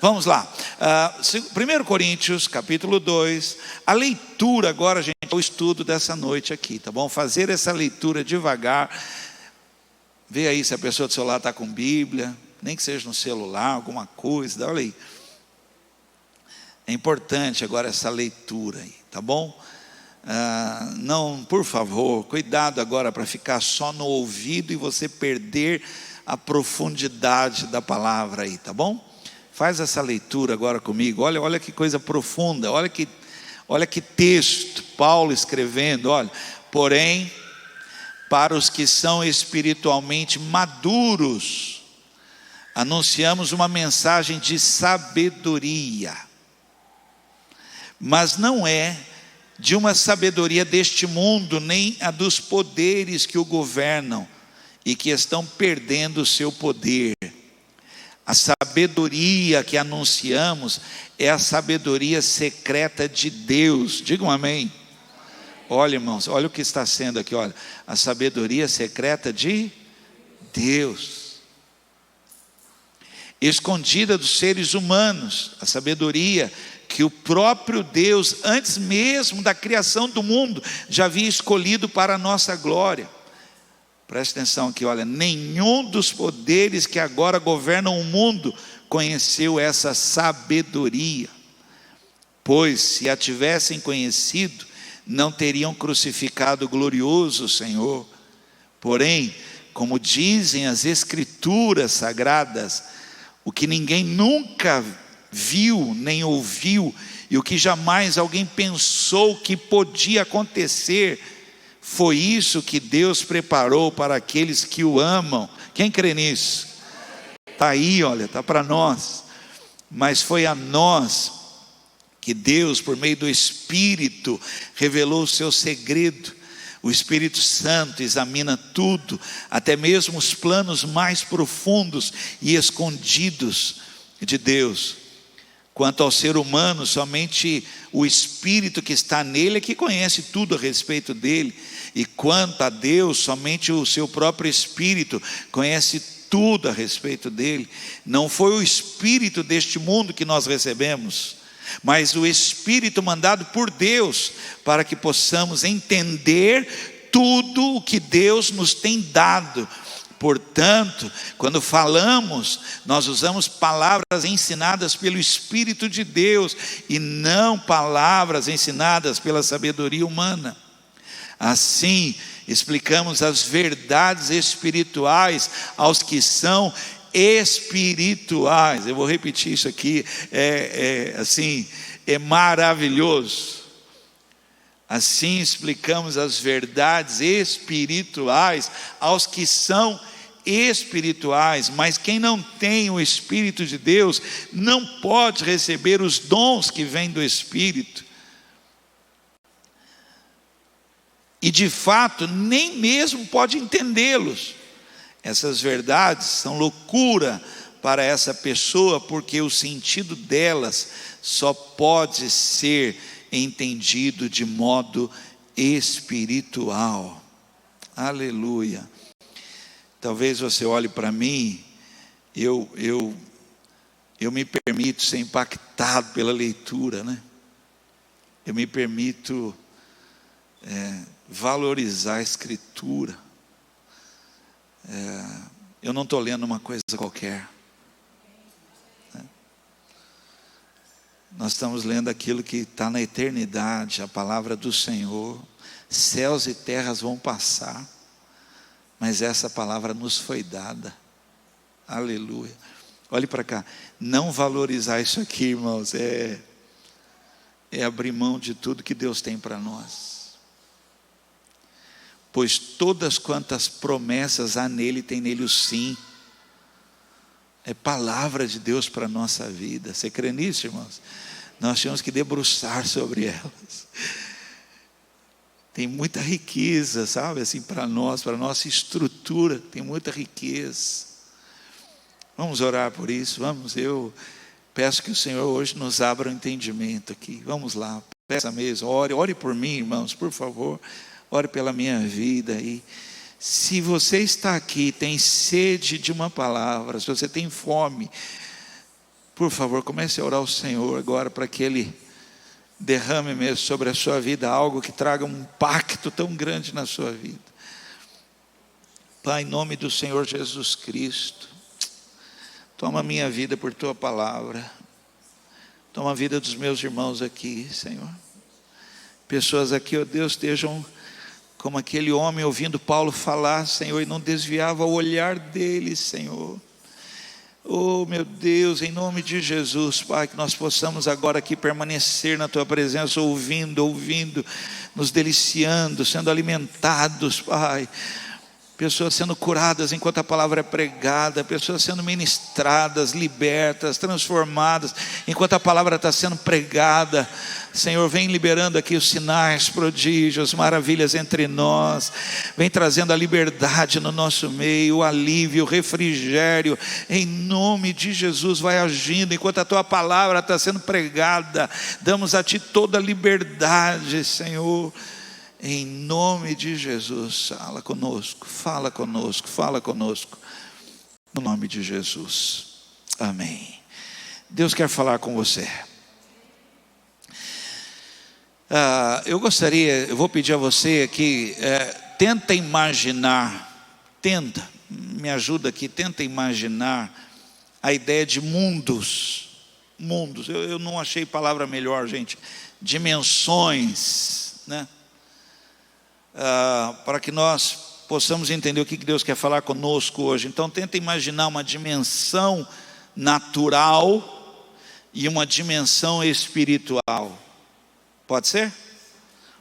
Vamos lá, 1 Coríntios capítulo 2, a leitura agora, gente, é o estudo dessa noite aqui, tá bom? Fazer essa leitura devagar. Vê aí se a pessoa do seu lado está com Bíblia, nem que seja no celular, alguma coisa, olha aí. É importante agora essa leitura aí, tá bom? Não, por favor, cuidado agora para ficar só no ouvido e você perder a profundidade da palavra aí, tá bom? Faz essa leitura agora comigo. Olha que coisa profunda, olha que texto, Paulo escrevendo, olha. Porém, para os que são espiritualmente maduros, anunciamos uma mensagem de sabedoria, mas não é de uma sabedoria deste mundo, nem a dos poderes que o governam e que estão perdendo o seu poder. A sabedoria que anunciamos é a sabedoria secreta de Deus. Digam amém. Olha, irmãos, olha o que está sendo aqui, olha. A sabedoria secreta de Deus, escondida dos seres humanos. A sabedoria que o próprio Deus, antes mesmo da criação do mundo, já havia escolhido para a nossa glória. Preste atenção aqui, olha. Nenhum dos poderes que agora governam o mundo conheceu essa sabedoria, pois se a tivessem conhecido, não teriam crucificado o glorioso Senhor. Porém, como dizem as Escrituras Sagradas, o que ninguém nunca viu nem ouviu, e o que jamais alguém pensou que podia acontecer, foi isso que Deus preparou para aqueles que o amam. Quem crê nisso? Está aí, olha, está para nós. Mas foi a nós que Deus, por meio do Espírito, revelou o seu segredo. O Espírito Santo examina tudo, até mesmo os planos mais profundos e escondidos de Deus. Quanto ao ser humano, somente o Espírito que está nele é que conhece tudo a respeito dele. E quanto a Deus, somente o seu próprio Espírito conhece tudo a respeito dele. Não foi o Espírito deste mundo que nós recebemos, mas o Espírito mandado por Deus, para que possamos entender tudo o que Deus nos tem dado. Portanto, quando falamos, nós usamos palavras ensinadas pelo Espírito de Deus, e não palavras ensinadas pela sabedoria humana. Assim, explicamos as verdades espirituais aos que são espirituais. Eu vou repetir isso aqui, é maravilhoso. Assim explicamos as verdades espirituais aos que são espirituais, mas quem não tem o Espírito de Deus não pode receber os dons que vêm do Espírito. E de fato, nem mesmo pode entendê-los. Essas verdades são loucura para essa pessoa, porque o sentido delas só pode ser entendido de modo espiritual. Aleluia. Talvez você olhe para mim, eu me permito ser impactado pela leitura, né? Eu me permito valorizar a Escritura. Eu não estou lendo uma coisa qualquer, né? Nós estamos lendo aquilo que está na eternidade, a palavra do Senhor. Céus e terras vão passar, mas essa palavra nos foi dada. Aleluia. Olhe para cá. Não valorizar isso aqui, irmãos, é abrir mão de tudo que Deus tem para nós. Pois todas quantas promessas há nele, tem nele o sim. É palavra de Deus para a nossa vida. Você crê nisso, irmãos? Nós temos que debruçar sobre elas. Tem muita riqueza, sabe, assim, para nós, para a nossa estrutura, tem muita riqueza. Vamos orar por isso, vamos. Eu peço que o Senhor hoje nos abra o entendimento aqui. Vamos lá, peça mesmo, ore por mim, irmãos, por favor. Ore pela minha vida aí. Se você está aqui, tem sede de uma palavra, se você tem fome, Por favor, comece a orar ao Senhor agora para que Ele derrame mesmo sobre a sua vida algo que traga um impacto tão grande na sua vida. Pai, em nome do Senhor Jesus Cristo, toma a minha vida por Tua palavra. Toma a vida dos meus irmãos aqui, Senhor. Pessoas aqui, ó Deus, estejam como aquele homem ouvindo Paulo falar, Senhor, e não desviava o olhar dele, Senhor. Oh, meu Deus, em nome de Jesus, Pai, que nós possamos agora aqui permanecer na Tua presença, ouvindo, nos deliciando, sendo alimentados, Pai. Pessoas sendo curadas enquanto a palavra é pregada, pessoas sendo ministradas, libertas, transformadas, enquanto a palavra está sendo pregada. Senhor, vem liberando aqui os sinais, prodígios, maravilhas entre nós, vem trazendo a liberdade no nosso meio, o alívio, o refrigério, em nome de Jesus, vai agindo, enquanto a Tua palavra está sendo pregada, damos a Ti toda a liberdade, Senhor. Em nome de Jesus, fala conosco, no nome de Jesus, amém. Deus quer falar com você. Eu vou pedir a você aqui, tenta imaginar, me ajuda aqui, tenta imaginar a ideia de mundos, eu não achei palavra melhor, gente, dimensões, né? Para que nós possamos entender o que Deus quer falar conosco hoje. Então tenta imaginar uma dimensão natural e uma dimensão espiritual. Pode ser?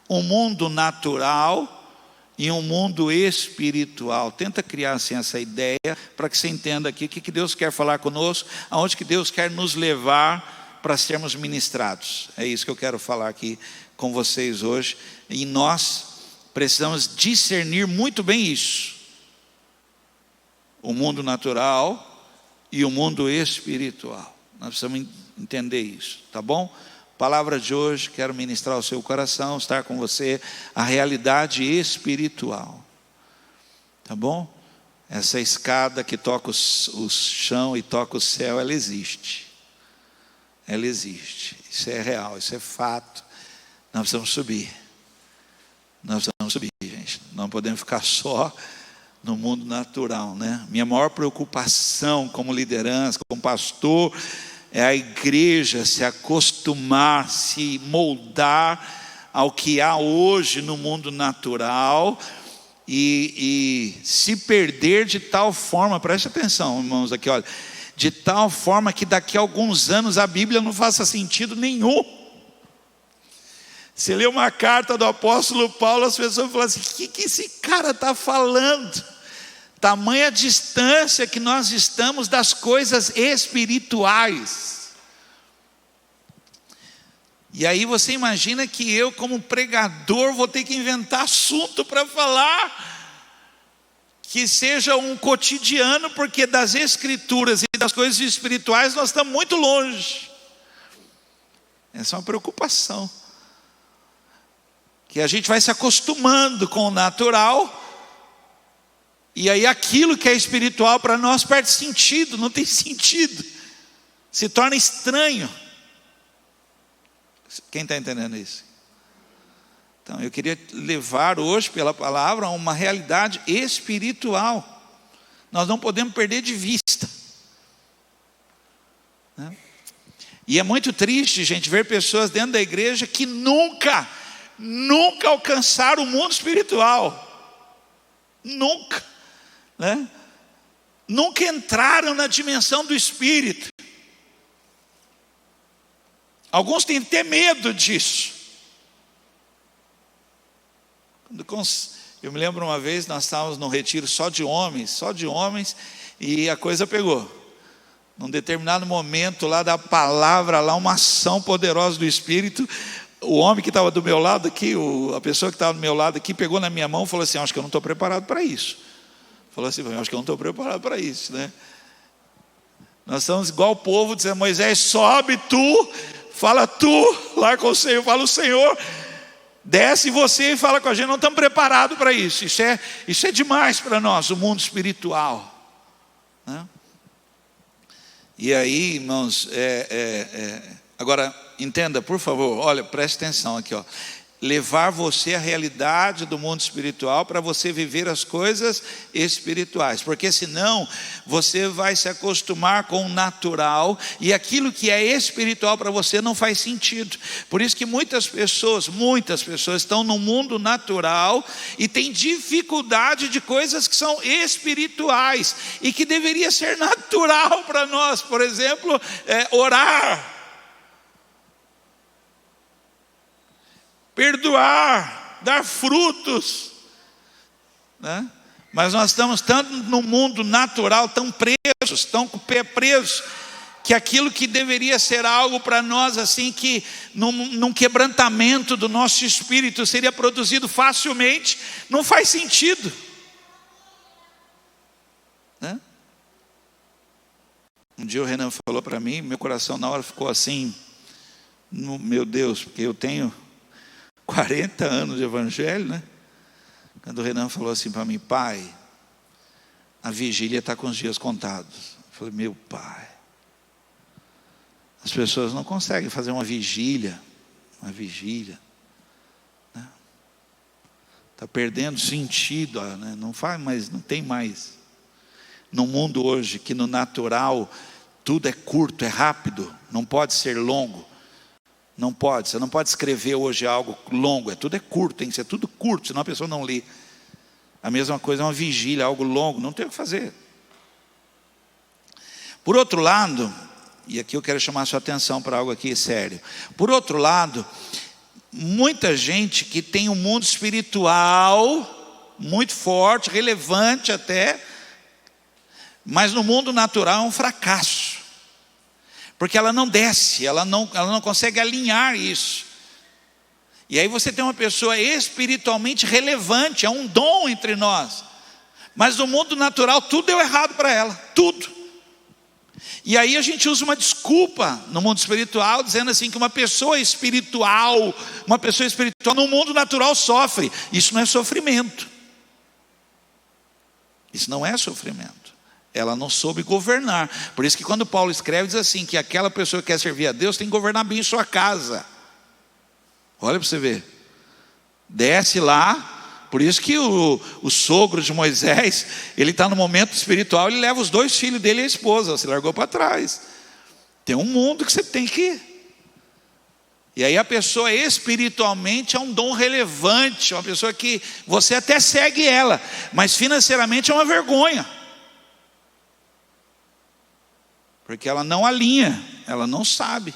Um mundo natural e um mundo espiritual. Tenta criar assim essa ideia para que você entenda aqui o que Deus quer falar conosco, aonde que Deus quer nos levar para sermos ministrados. É isso que eu quero falar aqui com vocês hoje. E nós precisamos discernir muito bem isso. O mundo natural e o mundo espiritual. Nós precisamos entender isso, tá bom? Palavra de hoje, quero ministrar ao seu coração, estar com você, a realidade espiritual. Tá bom? Essa escada que toca o chão e toca o céu, ela existe. Ela existe. Isso é real, isso é fato. Nós precisamos subir. Gente. Não podemos ficar só no mundo natural, né? Minha maior preocupação como liderança, como pastor, é a igreja se acostumar, se moldar ao que há hoje no mundo natural e se perder de tal forma, preste atenção, irmãos, aqui, olha, de tal forma que daqui a alguns anos a Bíblia não faça sentido nenhum. Você lê uma carta do apóstolo Paulo, as pessoas falam assim: o que esse cara está falando? Tamanha distância que nós estamos das coisas espirituais. E aí você imagina que eu, como pregador, vou ter que inventar assunto para falar que seja um cotidiano, porque das escrituras e das coisas espirituais nós estamos muito longe. Essa é uma preocupação. Que a gente vai se acostumando com o natural, e aí aquilo que é espiritual para nós perde sentido, não tem sentido, se torna estranho. Quem está entendendo isso? Então eu queria levar hoje pela palavra a uma realidade espiritual. Nós não podemos perder de vista, né? E é muito triste, gente, ver pessoas dentro da igreja que nunca alcançaram o mundo espiritual, nunca, né? Nunca entraram na dimensão do Espírito. Alguns têm até medo disso. Eu me lembro uma vez, nós estávamos num retiro só de homens, e a coisa pegou. Num determinado momento lá da palavra, lá uma ação poderosa do Espírito, o homem que estava do meu lado aqui, a pessoa que estava do meu lado aqui, pegou na minha mão e falou assim: acho que eu não estou preparado para isso. Falou assim: acho que eu não estou preparado para isso, né? Nós estamos igual o povo dizendo: Moisés, sobe tu, fala tu, lá com o Senhor, fala o Senhor, desce você e fala com a gente. Não estamos preparados para isso. Isso é demais para nós, o mundo espiritual, né? E aí, irmãos, agora entenda, por favor, olha, preste atenção aqui, ó. Levar você à realidade do mundo espiritual para você viver as coisas espirituais, porque senão você vai se acostumar com o natural e aquilo que é espiritual para você não faz sentido. Por isso que muitas pessoas estão no mundo natural e têm dificuldade de coisas que são espirituais e que deveria ser natural para nós. Por exemplo, orar, perdoar, dar frutos, né? Mas nós estamos tanto no mundo natural, tão presos, tão com o pé preso, que aquilo que deveria ser algo para nós assim, que num quebrantamento do nosso espírito seria produzido facilmente, não faz sentido, né? Um dia o Renan falou para mim, meu coração na hora ficou assim, meu Deus, porque eu tenho 40 anos de evangelho, né? Quando o Renan falou assim para mim: pai, a vigília está com os dias contados. Eu falei: meu pai, as pessoas não conseguem fazer uma vigília, né? Está perdendo sentido, né? Não faz mais, não tem mais. No mundo hoje, que no natural tudo é curto, é rápido, não pode ser longo. Não pode, você não pode escrever hoje algo longo, tudo é curto, tem que ser tudo curto, senão a pessoa não lê. A mesma coisa é uma vigília, algo longo, não tem o que fazer. Por outro lado, e aqui eu quero chamar a sua atenção para algo aqui sério. Por outro lado, muita gente que tem um mundo espiritual muito forte, relevante até, mas no mundo natural é um fracasso. Porque ela não desce, ela não consegue alinhar isso. E aí você tem uma pessoa espiritualmente relevante, é um dom entre nós. Mas no mundo natural tudo deu errado para ela, tudo. E aí a gente usa uma desculpa no mundo espiritual, dizendo assim que uma pessoa espiritual no mundo natural sofre. Isso não é sofrimento. Isso não é sofrimento. Ela não soube governar. Por isso que quando Paulo escreve, diz assim, que aquela pessoa que quer servir a Deus tem que governar bem sua casa. Olha para você ver. Desce lá. Por isso que o sogro de Moisés, ele está no momento espiritual, ele leva os 2 filhos dele e a esposa, se largou para trás. Tem um mundo que você tem que ir. E aí a pessoa espiritualmente é um dom relevante, uma pessoa que você até segue ela, mas financeiramente é uma vergonha. Porque ela não alinha, ela não sabe.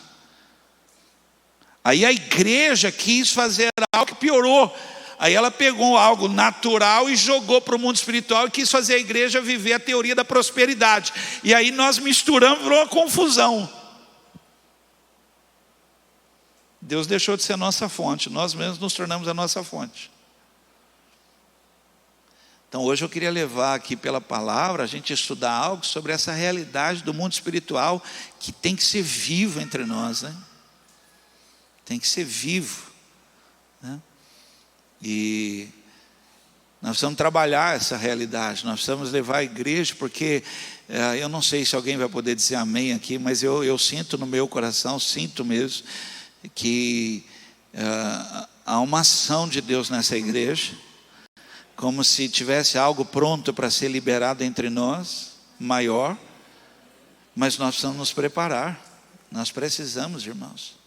Aí a igreja quis fazer algo que piorou. Aí ela pegou algo natural e jogou para o mundo espiritual e quis fazer a igreja viver a teoria da prosperidade. E aí nós misturamos, virou uma confusão. Deus deixou de ser a nossa fonte, nós mesmos nos tornamos a nossa fonte. Então hoje eu queria levar aqui pela palavra, a gente estudar algo sobre essa realidade do mundo espiritual que tem que ser vivo entre nós, né? Tem que ser vivo, né? E nós precisamos trabalhar essa realidade, nós precisamos levar a igreja, porque eu não sei se alguém vai poder dizer amém aqui, mas eu sinto no meu coração, sinto mesmo, que há uma ação de Deus nessa igreja, como se tivesse algo pronto para ser liberado entre nós, maior, mas nós precisamos nos preparar, nós precisamos, irmãos,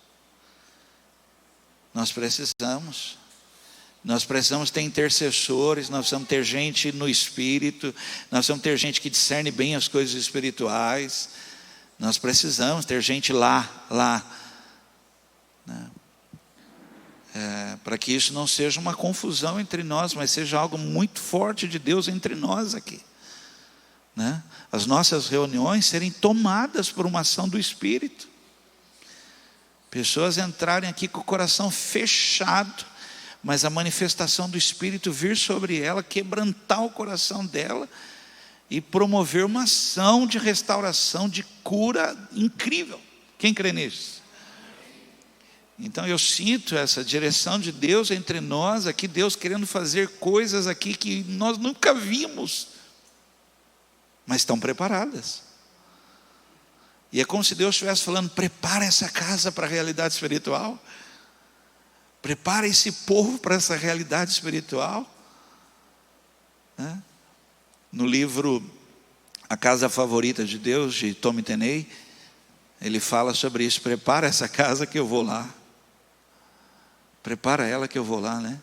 nós precisamos ter intercessores, nós precisamos ter gente no Espírito, nós precisamos ter gente que discerne bem as coisas espirituais, nós precisamos ter gente lá, né? Para que isso não seja uma confusão entre nós, mas seja algo muito forte de Deus entre nós aqui, né? As nossas reuniões serem tomadas por uma ação do Espírito, pessoas entrarem aqui com o coração fechado, mas a manifestação do Espírito vir sobre ela, quebrantar o coração dela e promover uma ação de restauração, de cura incrível. Quem crê nisso? Então eu sinto essa direção de Deus entre nós aqui, Deus querendo fazer coisas aqui que nós nunca vimos, mas estão preparadas. E é como se Deus estivesse falando: prepara essa casa para a realidade espiritual. Prepara esse povo para essa realidade espiritual. No livro A Casa Favorita de Deus, de Tommy Tenney, ele fala sobre isso: prepara essa casa que eu vou lá. Prepara ela que eu vou lá, né?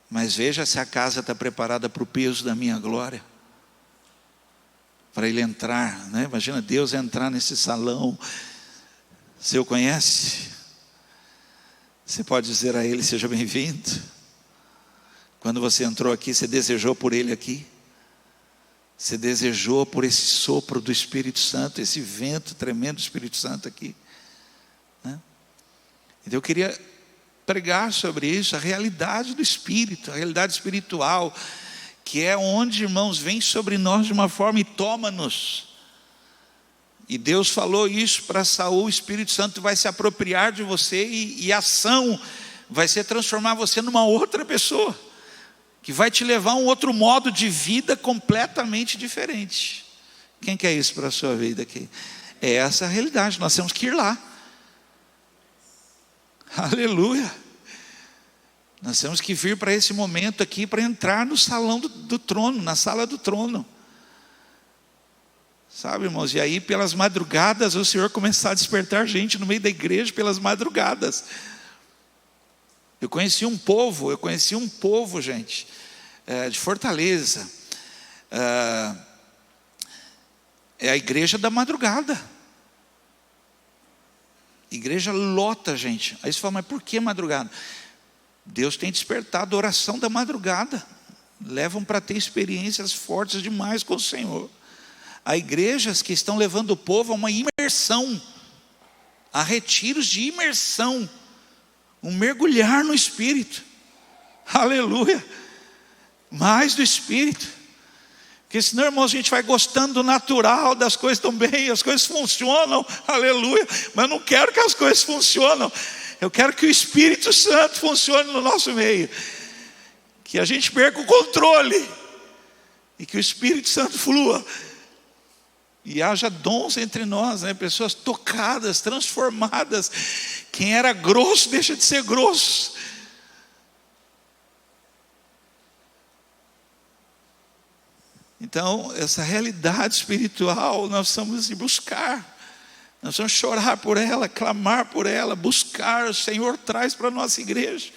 Mas veja se a casa está preparada para o peso da minha glória, para ele entrar, né? Imagina Deus entrar nesse salão. Você o conhece? Você pode dizer a ele: seja bem-vindo. Quando você entrou aqui, você desejou por ele aqui? Você desejou por esse sopro do Espírito Santo, esse vento tremendo do Espírito Santo aqui, né? Então eu queria pregar sobre isso, a realidade do Espírito, a realidade espiritual, que é onde, irmãos, vem sobre nós de uma forma e toma-nos. E Deus falou isso para Saul: o Espírito Santo vai se apropriar de você, e a ação vai ser transformar você numa outra pessoa, que vai te levar a um outro modo de vida completamente diferente. Quem quer isso para a sua vida aqui? É essa a realidade, nós temos que ir lá. Aleluia. Nós temos que vir para esse momento aqui, para entrar no salão do trono, na sala do trono. Sabe, irmãos, e aí pelas madrugadas o Senhor começar a despertar gente no meio da igreja pelas madrugadas. Eu conheci um povo, gente, de Fortaleza. É a igreja da madrugada. Igreja lota, gente. Aí você fala: mas por que madrugada? Deus tem despertado a oração da madrugada. Levam para ter experiências fortes demais com o Senhor. Há igrejas que estão levando o povo a uma imersão, a retiros de imersão, um mergulhar no Espírito. Aleluia. Mais do Espírito. Porque senão, irmãos, a gente vai gostando do natural, das coisas estão bem, as coisas funcionam, aleluia. Mas eu não quero que as coisas funcionem. Eu quero que o Espírito Santo funcione no nosso meio. Que a gente perca o controle. E que o Espírito Santo flua. E haja dons entre nós, né? Pessoas tocadas, transformadas. Quem era grosso deixa de ser grosso. Então, essa realidade espiritual nós precisamos buscar. Nós vamos chorar por ela, clamar por ela, buscar. O Senhor traz para a nossa igreja.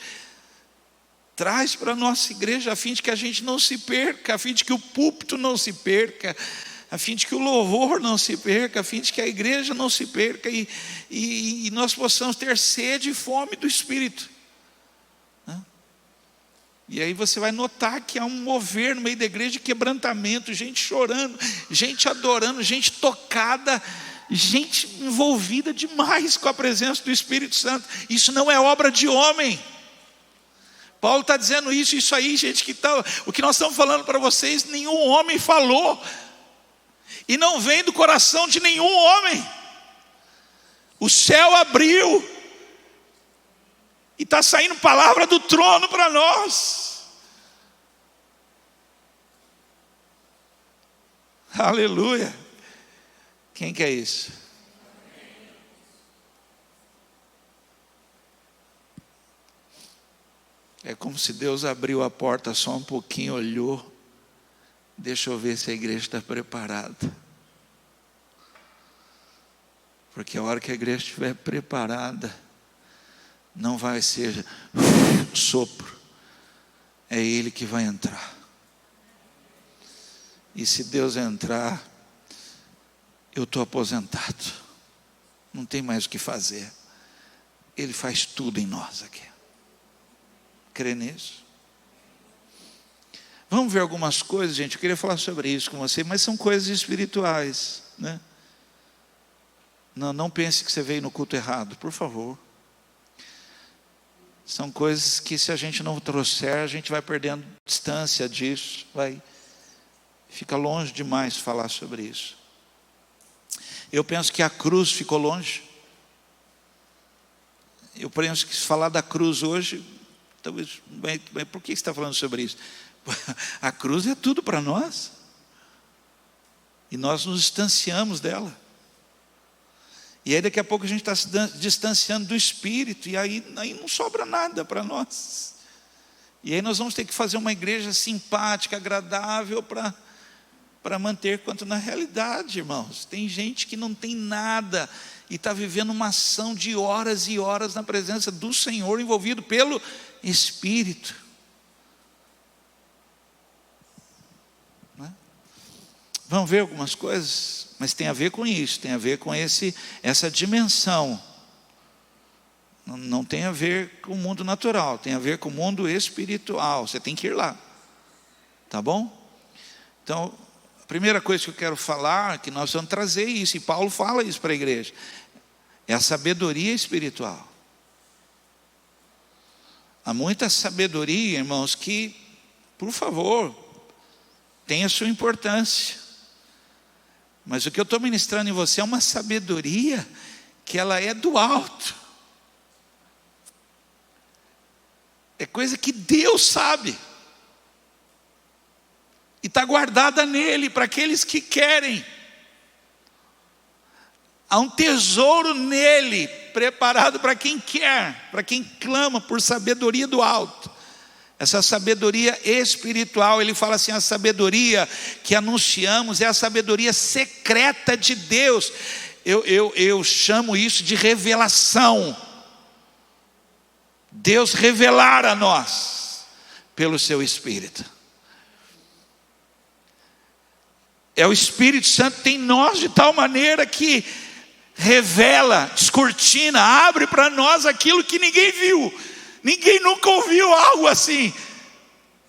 Traz para a nossa igreja, a fim de que a gente não se perca, a fim de que o púlpito não se perca, a fim de que o louvor não se perca, a fim de que a igreja não se perca, e nós possamos ter sede e fome do Espírito. E aí você vai notar que há um mover no meio da igreja de quebrantamento, gente chorando, gente adorando, gente tocada, gente envolvida demais com a presença do Espírito Santo. Isso não é obra de homem. Paulo está dizendo isso aí, gente, o que nós estamos falando para vocês, nenhum homem falou, e não vem do coração de nenhum homem. O céu abriu, e está saindo palavra do trono para nós. Aleluia. Quem quer isso? É como se Deus abriu a porta só um pouquinho, olhou. Deixa eu ver se a igreja está preparada. Porque a hora que a igreja estiver preparada, não vai ser sopro, é Ele que vai entrar. E se Deus entrar, eu estou aposentado, não tem mais o que fazer. Ele faz tudo em nós aqui. Crê nisso? Vamos ver algumas coisas, gente. Eu queria falar sobre isso com você, mas são coisas espirituais, né? Não pense que você veio no culto errado, por favor. São coisas que, se a gente não trouxer, a gente vai perdendo distância disso, fica longe demais falar sobre isso. Eu penso que a cruz ficou longe. Eu penso que se falar da cruz hoje, talvez, por que você está falando sobre isso? A cruz é tudo para nós. E nós nos distanciamos dela. E aí daqui a pouco a gente está se distanciando do Espírito. E aí não sobra nada para nós. E aí nós vamos ter que fazer uma igreja simpática, agradável para manter, quanto na realidade, irmãos, tem gente que não tem nada e está vivendo uma ação de horas e horas na presença do Senhor, envolvido pelo Espírito, né? Vamos ver algumas coisas, mas tem a ver com isso, tem a ver com essa dimensão. Não tem a ver com o mundo natural, tem a ver com o mundo espiritual. Você tem que ir lá, tá bom? Então, a primeira coisa que eu quero falar é que nós vamos trazer isso, e Paulo fala isso para a igreja, é a sabedoria espiritual. Há muita sabedoria, irmãos, que, por favor, tem a sua importância, mas o que eu estou ministrando em você é uma sabedoria que ela é do alto. É coisa que Deus sabe. E está guardada nele, para aqueles que querem. Há um tesouro nele, preparado para quem quer, para quem clama por sabedoria do alto. Essa sabedoria espiritual, ele fala assim, a sabedoria que anunciamos é a sabedoria secreta de Deus. Eu chamo isso de revelação. Deus revelar a nós pelo seu Espírito. É o Espírito Santo em nós de tal maneira que revela, descortina, abre para nós aquilo que ninguém viu. Ninguém nunca ouviu algo assim,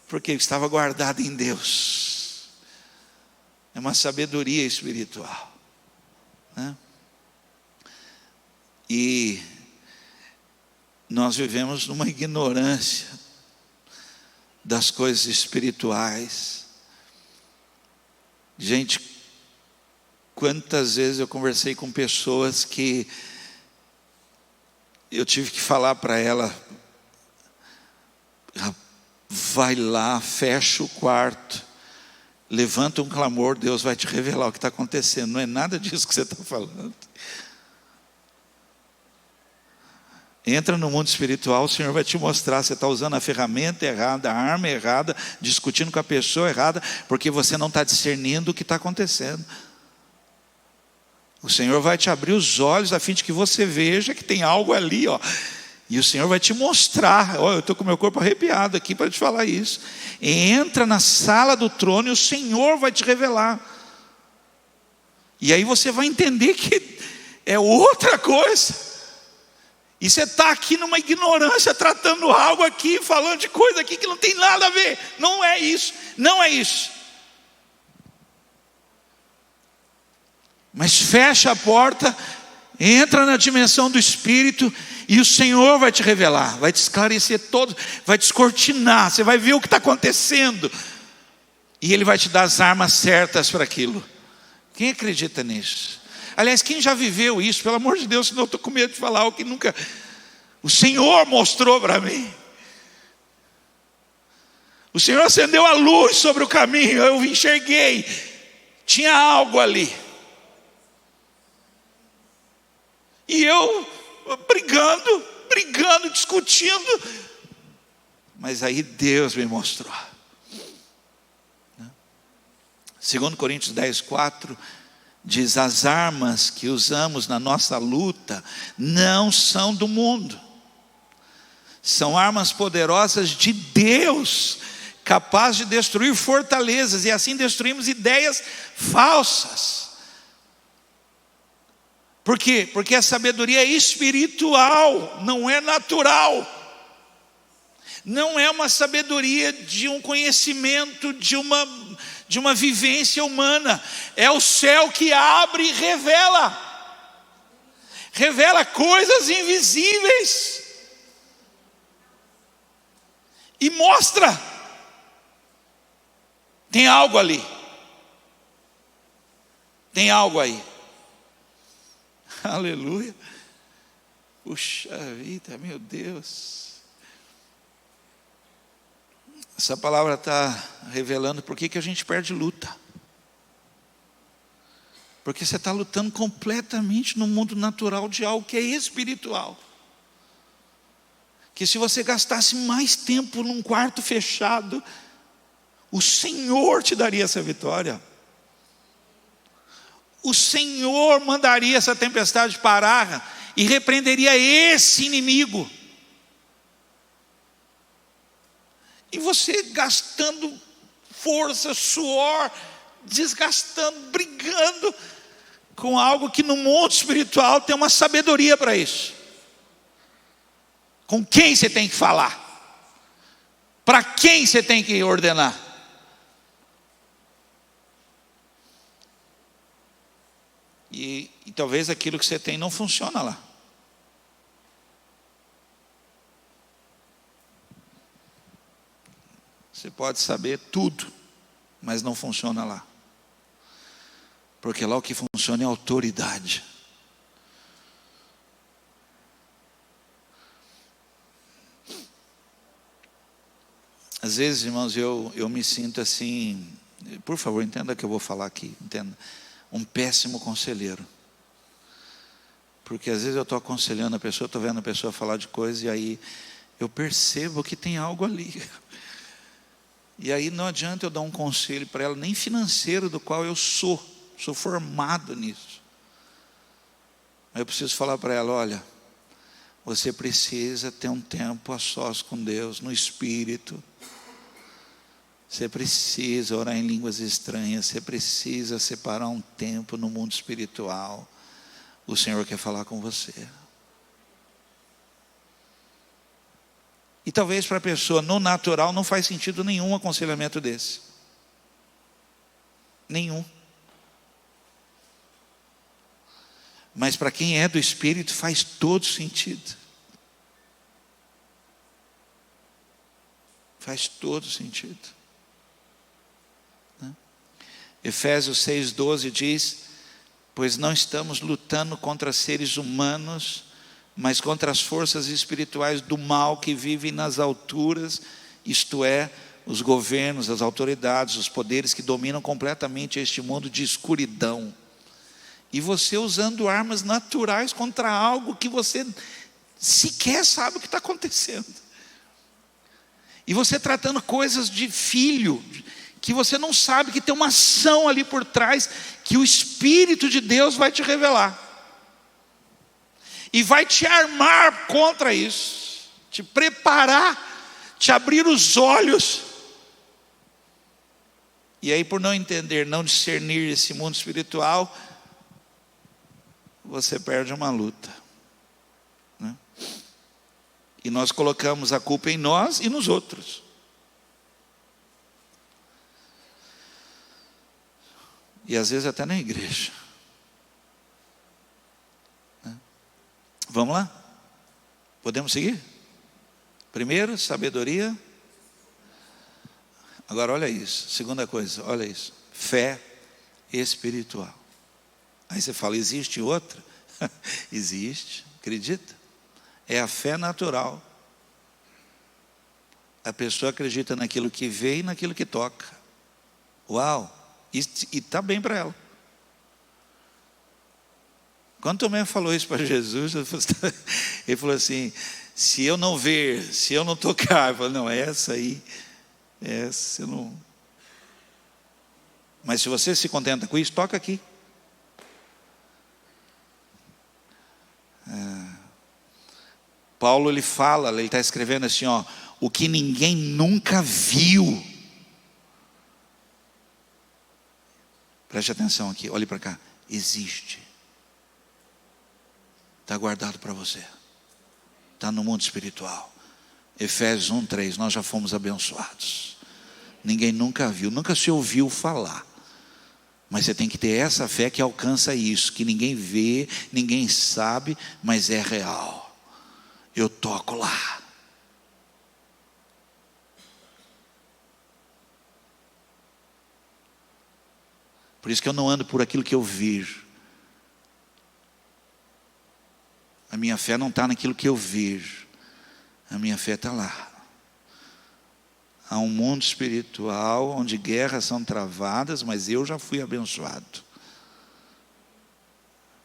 porque estava guardado em Deus. É uma sabedoria espiritual, né? E nós vivemos numa ignorância das coisas espirituais. Gente, quantas vezes eu conversei com pessoas que eu tive que falar para ela, vai lá, fecha o quarto, levanta um clamor, Deus vai te revelar o que está acontecendo. Não é nada disso que você está falando. Entra no mundo espiritual, o Senhor vai te mostrar. Você está usando a ferramenta errada, a arma errada, discutindo com a pessoa errada, porque você não está discernindo o que está acontecendo. O Senhor vai te abrir os olhos a fim de que você veja que tem algo ali, ó. E o Senhor vai te mostrar. Olha, eu estou com o meu corpo arrepiado aqui para te falar isso. Entra na sala do trono e o Senhor vai te revelar. E aí você vai entender que é outra coisa. E você está aqui numa ignorância, tratando algo aqui, falando de coisa aqui que não tem nada a ver. Não é isso, não é isso. Mas fecha a porta, entra na dimensão do Espírito, e o Senhor vai te revelar, vai te esclarecer todo, vai descortinar, você vai ver o que está acontecendo, e Ele vai te dar as armas certas para aquilo. Quem acredita nisso? Aliás, quem já viveu isso, pelo amor de Deus, senão eu estou com medo de falar algo que nunca... O Senhor mostrou para mim. O Senhor acendeu a luz sobre o caminho, eu enxerguei, tinha algo ali. E eu brigando, discutindo, mas aí Deus me mostrou. 2 Coríntios 10:4 diz: as armas que usamos na nossa luta não são do mundo, são armas poderosas de Deus, capazes de destruir fortalezas, e assim destruímos ideias falsas. Por quê? Porque a sabedoria é espiritual, não é natural. Não é uma sabedoria de um conhecimento, de uma vivência humana. É o céu que abre e revela coisas invisíveis e mostra. Tem algo ali, tem algo aí. Aleluia. Puxa vida, meu Deus. Essa palavra está revelando por que a gente perde luta. Porque você está lutando completamente no mundo natural de algo que é espiritual. Que se você gastasse mais tempo num quarto fechado, o Senhor te daria essa vitória. O Senhor mandaria essa tempestade parar e repreenderia esse inimigo. E você gastando força, suor, desgastando, brigando com algo que no mundo espiritual tem uma sabedoria para isso. Com quem você tem que falar? Para quem você tem que ordenar? E talvez aquilo que você tem não funciona lá. Você pode saber tudo, mas não funciona lá. Porque lá o que funciona é autoridade. Às vezes, irmãos, eu me sinto assim, por favor, entenda o que eu vou falar aqui, entenda, um péssimo conselheiro. Porque às vezes eu estou aconselhando a pessoa, estou vendo a pessoa falar de coisas, e aí eu percebo que tem algo ali. E aí não adianta eu dar um conselho para ela, nem financeiro, do qual eu sou formado nisso. Mas eu preciso falar para ela: olha, você precisa ter um tempo a sós com Deus, no Espírito. Você precisa orar em línguas estranhas, você precisa separar um tempo no mundo espiritual. O Senhor quer falar com você. E talvez para a pessoa no natural não faz sentido nenhum um aconselhamento desse. Nenhum. Mas para quem é do Espírito faz todo sentido. Faz todo sentido. Efésios 6,12 diz: pois não estamos lutando contra seres humanos, mas contra as forças espirituais do mal que vivem nas alturas, isto é, os governos, as autoridades, os poderes que dominam completamente este mundo de escuridão. E você usando armas naturais contra algo que você sequer sabe o que está acontecendo. E você tratando coisas de filho, que você não sabe que tem uma ação ali por trás, que o Espírito de Deus vai te revelar. E vai te armar contra isso, te preparar, te abrir os olhos. E aí, por não entender, não discernir esse mundo espiritual, você perde uma luta, né? E nós colocamos a culpa em nós e nos outros. E às vezes até na igreja. Vamos lá? Podemos seguir? Primeiro, sabedoria. Agora olha isso. Segunda coisa, olha isso. Fé espiritual. Aí você fala, existe outra? Existe, acredita? É a fé natural. A pessoa acredita naquilo que vê e naquilo que toca. Uau! E está bem para ela. Quando Tomé falou isso para Jesus, ele falou assim: se eu não ver, se eu não tocar, eu falei, não, essa aí, essa eu não. Mas se você se contenta com isso, toca aqui. Paulo ele fala, ele está escrevendo assim, ó, o que ninguém nunca viu. Preste atenção aqui, olhe para cá. Existe. Está guardado para você. Está no mundo espiritual. Efésios 1:3, nós já fomos abençoados. Ninguém nunca viu, nunca se ouviu falar. Mas você tem que ter essa fé que alcança isso, que ninguém vê, ninguém sabe, mas é real. Eu toco lá. Por isso que eu não ando por aquilo que eu vejo. A minha fé não está naquilo que eu vejo. A minha fé está lá. Há um mundo espiritual onde guerras são travadas, mas eu já fui abençoado.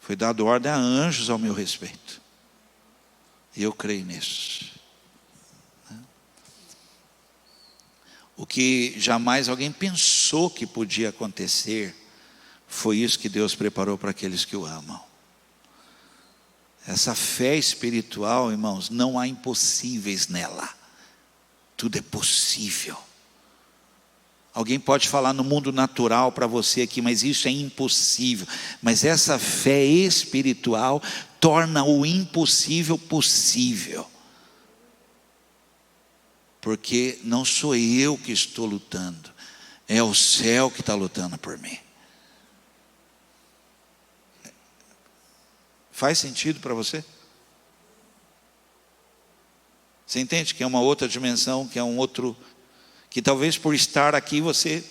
Foi dado ordem a anjos ao meu respeito. E eu creio nisso. O que jamais alguém pensou que podia acontecer, foi isso que Deus preparou para aqueles que o amam. Essa fé espiritual, irmãos, não há impossíveis nela. Tudo é possível. Alguém pode falar no mundo natural para você aqui, mas isso é impossível. Mas essa fé espiritual torna o impossível possível. Porque não sou eu que estou lutando, é o céu que está lutando por mim. Faz sentido para você? Você entende que é uma outra dimensão, que é um outro, que talvez por estar aqui você...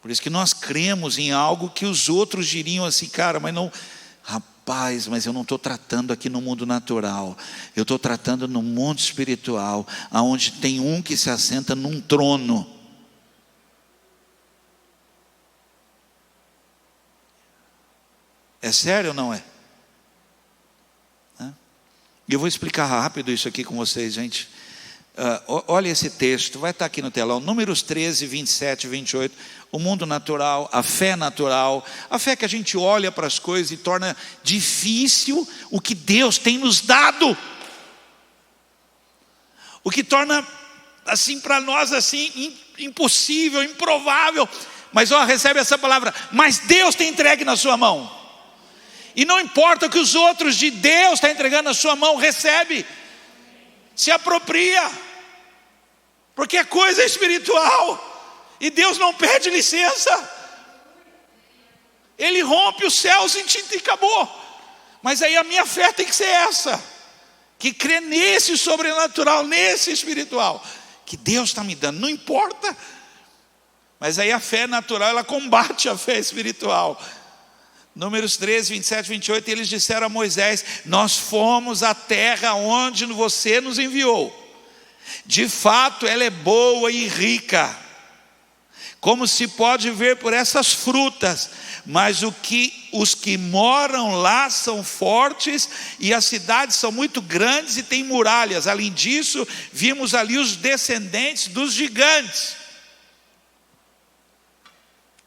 Por isso que nós cremos em algo que os outros diriam assim, cara, mas não... Rapaz, mas eu não estou tratando aqui no mundo natural, eu estou tratando no mundo espiritual, aonde tem um que se assenta num trono. É sério ou não é? E eu vou explicar rápido isso aqui com vocês, gente. Olha esse texto, vai estar aqui no telão, Números 13, 27 e 28, o mundo natural, a fé natural, a fé que a gente olha para as coisas e torna difícil o que Deus tem nos dado, o que torna assim para nós assim impossível, improvável, mas recebe essa palavra, mas Deus tem entregue na sua mão, e não importa o que os outros de Deus estão entregando na sua mão, recebe, se apropria, porque é coisa espiritual, e Deus não pede licença, Ele rompe os céus em tinta e acabou. Mas aí a minha fé tem que ser essa, que crê nesse sobrenatural, nesse espiritual, que Deus está me dando, não importa. Mas aí a fé natural, ela combate a fé espiritual. Números 13, 27 e 28, eles disseram a Moisés, nós fomos à terra onde você nos enviou, de fato ela é boa e rica, como se pode ver por essas frutas, mas os que moram lá são fortes, e as cidades são muito grandes e têm muralhas, além disso, vimos ali os descendentes dos gigantes.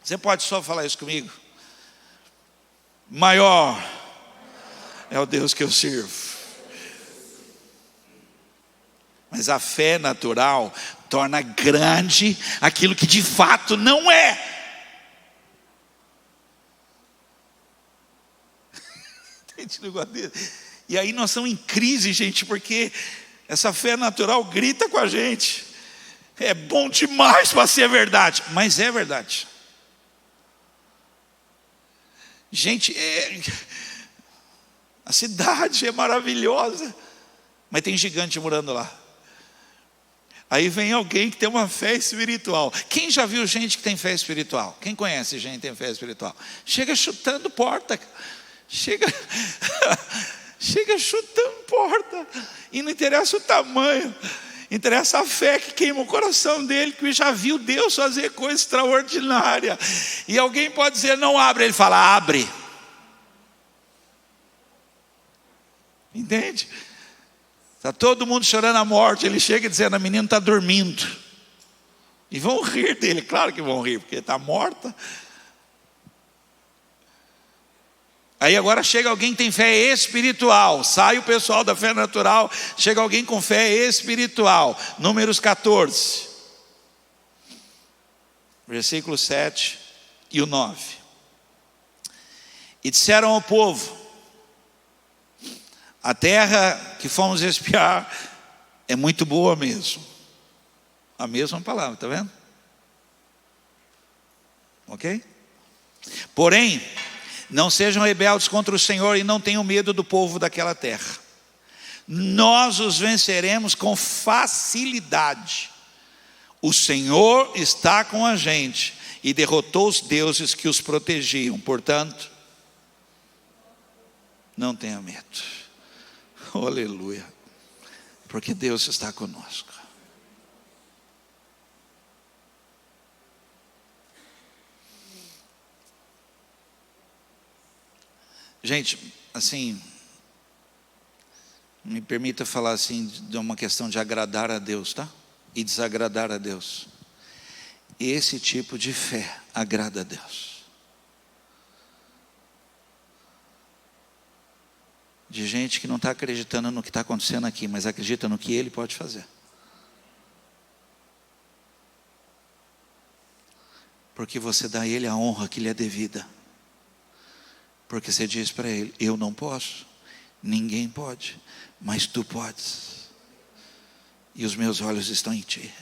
Você pode só falar isso comigo? Maior é o Deus que eu sirvo. Mas a fé natural torna grande aquilo que de fato não é. E aí nós estamos em crise, gente, porque essa fé natural grita com a gente, é bom demais para ser verdade, mas é verdade. Gente, a cidade é maravilhosa, mas tem gigante morando lá. Aí vem alguém que tem uma fé espiritual. Quem já viu gente que tem fé espiritual? Quem conhece gente que tem fé espiritual? Chega chutando porta, chega chutando porta, e não interessa o tamanho, interessa a fé que queima o coração dele, que já viu Deus fazer coisa extraordinária. E alguém pode dizer, não abre, ele fala, abre. Entende? Está todo mundo chorando a morte, ele chega dizendo, a menina está dormindo. E vão rir dele, claro que vão rir, porque está morta. Aí agora chega alguém que tem fé espiritual, sai o pessoal da fé natural, chega alguém com fé espiritual. Números 14, versículo 7 e o 9. E disseram ao povo, a terra que fomos espiar é muito boa mesmo. A mesma palavra, está vendo? Ok? Porém, não sejam rebeldes contra o Senhor e não tenham medo do povo daquela terra. Nós os venceremos com facilidade. O Senhor está com a gente e derrotou os deuses que os protegiam. Portanto, não tenha medo. Oh, aleluia. Porque Deus está conosco. Gente, assim, me permita falar assim de uma questão de agradar a Deus, tá? E desagradar a Deus. Esse tipo de fé agrada a Deus. De gente que não está acreditando no que está acontecendo aqui, mas acredita no que Ele pode fazer. Porque você dá a Ele a honra que lhe é devida. Porque você diz para Ele: eu não posso, ninguém pode, mas Tu podes. E os meus olhos estão em Ti.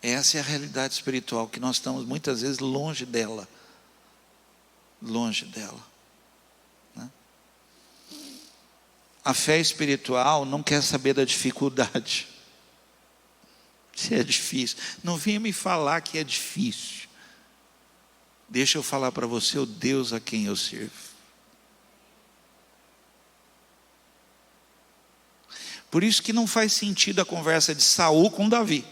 Essa é a realidade espiritual, que nós estamos muitas vezes longe dela. Longe dela, né? A fé espiritual não quer saber da dificuldade. Se é difícil, não venha me falar que é difícil. Deixa eu falar para você o Deus a quem eu sirvo. Por isso que não faz sentido a conversa de Saul com Davi.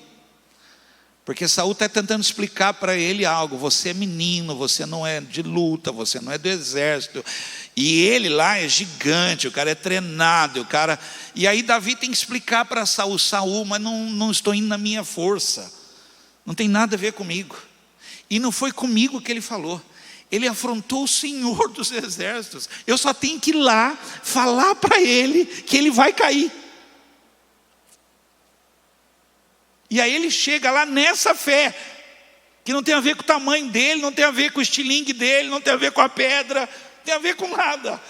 Porque Saul está tentando explicar para ele algo: você é menino, você não é de luta, você não é do exército. E ele lá é gigante, o cara é treinado, o cara... E aí Davi tem que explicar para Saul: Saul, mas não estou indo na minha força, não tem nada a ver comigo. E não foi comigo que ele falou, ele afrontou o Senhor dos exércitos. Eu só tenho que ir lá falar para ele que ele vai cair. E aí ele chega lá nessa fé, que não tem a ver com o tamanho dele, não tem a ver com o estilingue dele, não tem a ver com a pedra, não tem a ver com nada.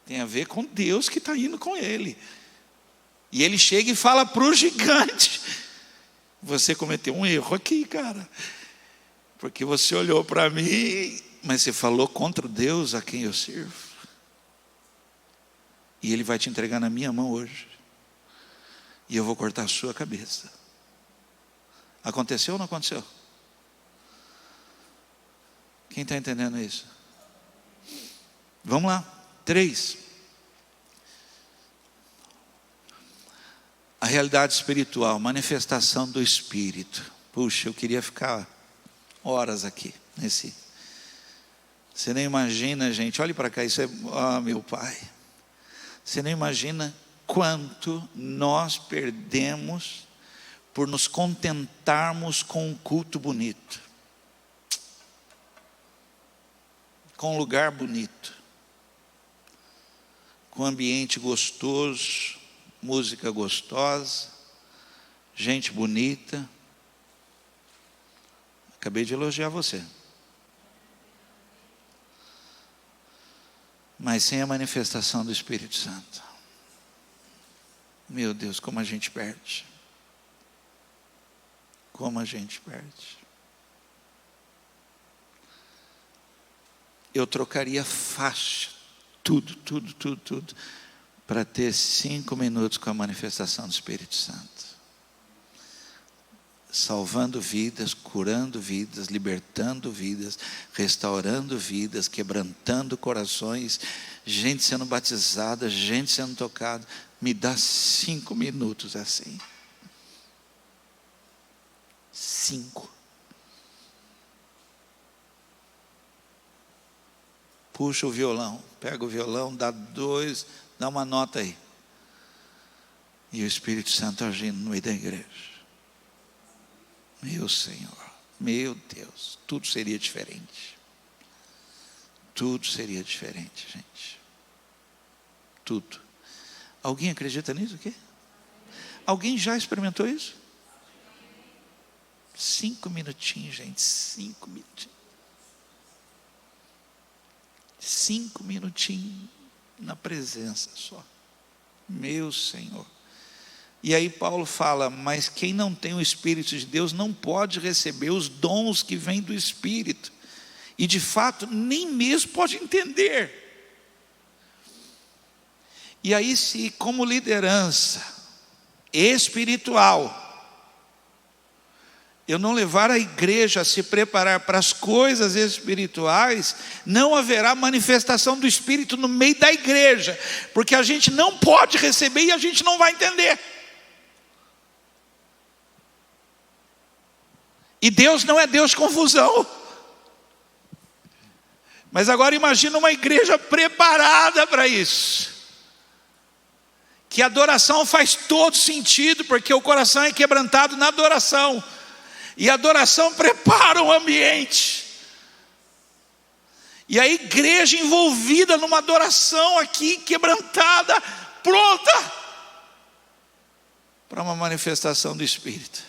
Tem a ver com Deus que está indo com ele. E ele chega e fala para o gigante: você cometeu um erro aqui, cara. Porque você olhou para mim, mas você falou contra o Deus a quem eu sirvo. E Ele vai te entregar na minha mão hoje. E eu vou cortar a sua cabeça. Aconteceu ou não aconteceu? Quem está entendendo isso? Vamos lá. 3. A realidade espiritual, manifestação do Espírito. Puxa, eu queria ficar horas aqui nesse. Você nem imagina, gente, olhe para cá, isso é, meu Pai. Você nem imagina quanto nós perdemos por nos contentarmos com um culto bonito, com um lugar bonito, com um ambiente gostoso, música gostosa, gente bonita. Acabei de elogiar você. Mas sem a manifestação do Espírito Santo, meu Deus, como a gente perde. Como a gente perde. Eu trocaria fácil tudo, para ter 5 minutos com a manifestação do Espírito Santo. Salvando vidas, curando vidas, libertando vidas, restaurando vidas, quebrantando corações, gente sendo batizada, gente sendo tocada. Me dá 5 minutos assim. 5. Puxa o violão, pega o violão, dá 2, dá uma nota aí. E o Espírito Santo agindo no meio da igreja. Meu Senhor, meu Deus, tudo seria diferente. Tudo seria diferente, gente. Tudo. Alguém acredita nisso aqui? Alguém já experimentou isso? 5 minutinhos, gente, 5 minutinhos. 5 minutinhos na presença só. Meu Senhor. E aí Paulo fala: mas quem não tem o Espírito de Deus não pode receber os dons que vêm do Espírito. E de fato nem mesmo pode entender. E aí, se como liderança espiritual eu não levar a igreja a se preparar para as coisas espirituais, não haverá manifestação do Espírito no meio da igreja, porque a gente não pode receber e a gente não vai entender. E Deus não é Deus de confusão. Mas agora imagina uma igreja preparada para isso. Que a adoração faz todo sentido, porque o coração é quebrantado na adoração. E a adoração prepara o ambiente. E a igreja envolvida numa adoração aqui, quebrantada, pronta para uma manifestação do Espírito.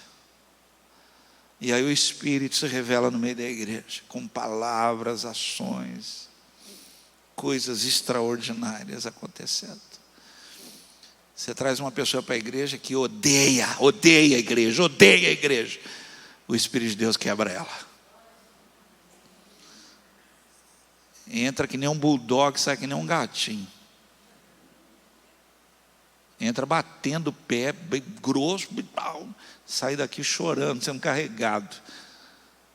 E aí o Espírito se revela no meio da igreja, com palavras, ações, coisas extraordinárias acontecendo. Você traz uma pessoa para a igreja que odeia a igreja. O Espírito de Deus quebra ela. Entra que nem um bulldog, sai que nem um gatinho. Entra batendo o pé, bem grosso, sai daqui chorando, sendo carregado.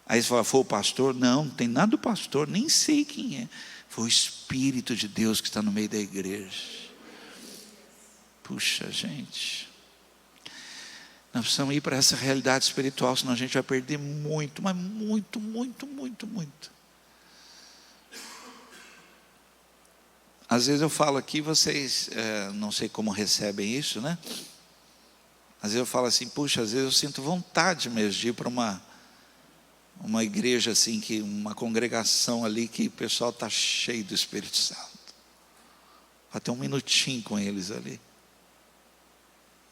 Aí você fala, foi o pastor? Não, não tem nada do pastor, nem sei quem é. Foi o Espírito de Deus que está no meio da igreja. Puxa, gente, nós precisamos ir para essa realidade espiritual, senão a gente vai perder muito, mas muito. Às vezes eu falo aqui, vocês não sei como recebem isso, né? Às vezes eu falo assim, puxa, às vezes eu sinto vontade mesmo de ir para uma igreja assim, uma congregação ali que o pessoal está cheio do Espírito Santo. Até um minutinho com eles ali.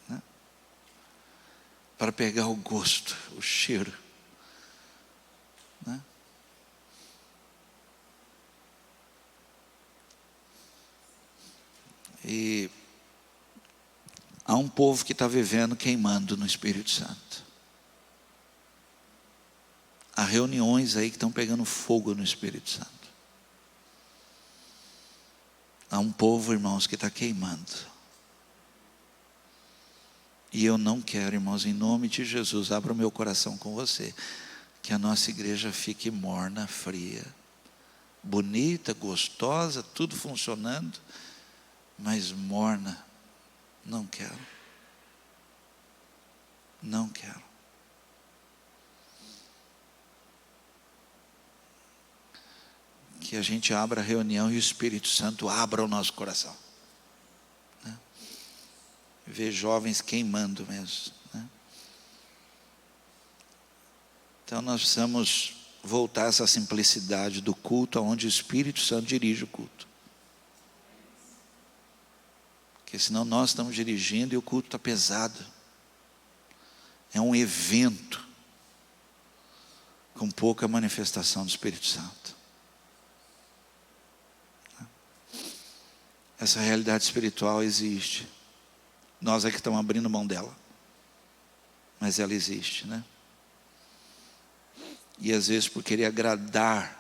Né? Para pegar o gosto, o cheiro. Né? E há um povo que está vivendo queimando no Espírito Santo. Há reuniões aí que estão pegando fogo no Espírito Santo. Há um povo, irmãos, que está queimando. E eu não quero, irmãos, em nome de Jesus, abra o meu coração com você, que a nossa igreja fique morna, fria, bonita, gostosa, tudo funcionando, mas morna. Não quero. Não quero. Que a gente abra a reunião e o Espírito Santo abra o nosso coração. Né? Ver jovens queimando mesmo. Né? Então nós precisamos voltar a essa simplicidade do culto, onde o Espírito Santo dirige o culto. Porque senão nós estamos dirigindo e o culto está pesado. É um evento com pouca manifestação do Espírito Santo. Essa realidade espiritual existe. Nós é que estamos abrindo mão dela. Mas ela existe, né? E às vezes por querer agradar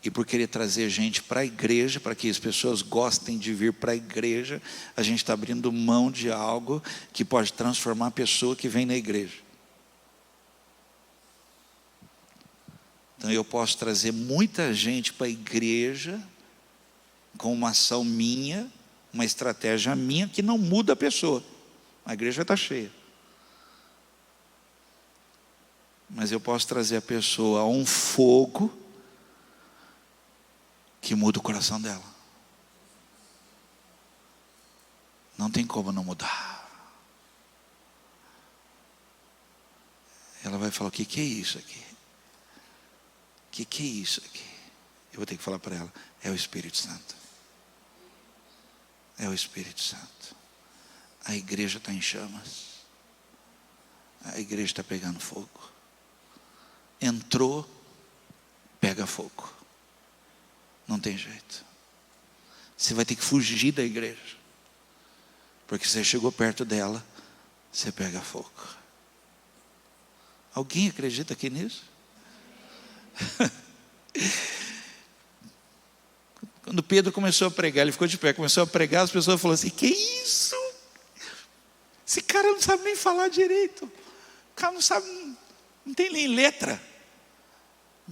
e por querer trazer gente para a igreja, para que as pessoas gostem de vir para a igreja, a gente está abrindo mão de algo que pode transformar a pessoa que vem na igreja. Então eu posso trazer muita gente para a igreja com uma ação minha, uma estratégia minha, que não muda a pessoa. A igreja está cheia. Mas eu posso trazer a pessoa a um fogo que muda o coração dela. Não tem como não mudar. Ela vai falar, o que é isso aqui? O que é isso aqui? Eu vou ter que falar para ela, é o Espírito Santo. É o Espírito Santo. A igreja está em chamas. A igreja está pegando fogo. Entrou, pega fogo. Não tem jeito. Você vai ter que fugir da igreja. Porque você chegou perto dela, você pega fogo. Alguém acredita aqui nisso? Quando Pedro começou a pregar, ele ficou de pé, começou a pregar, as pessoas falaram assim, que isso? Esse cara não sabe nem falar direito. O cara não sabe, não tem nem letra.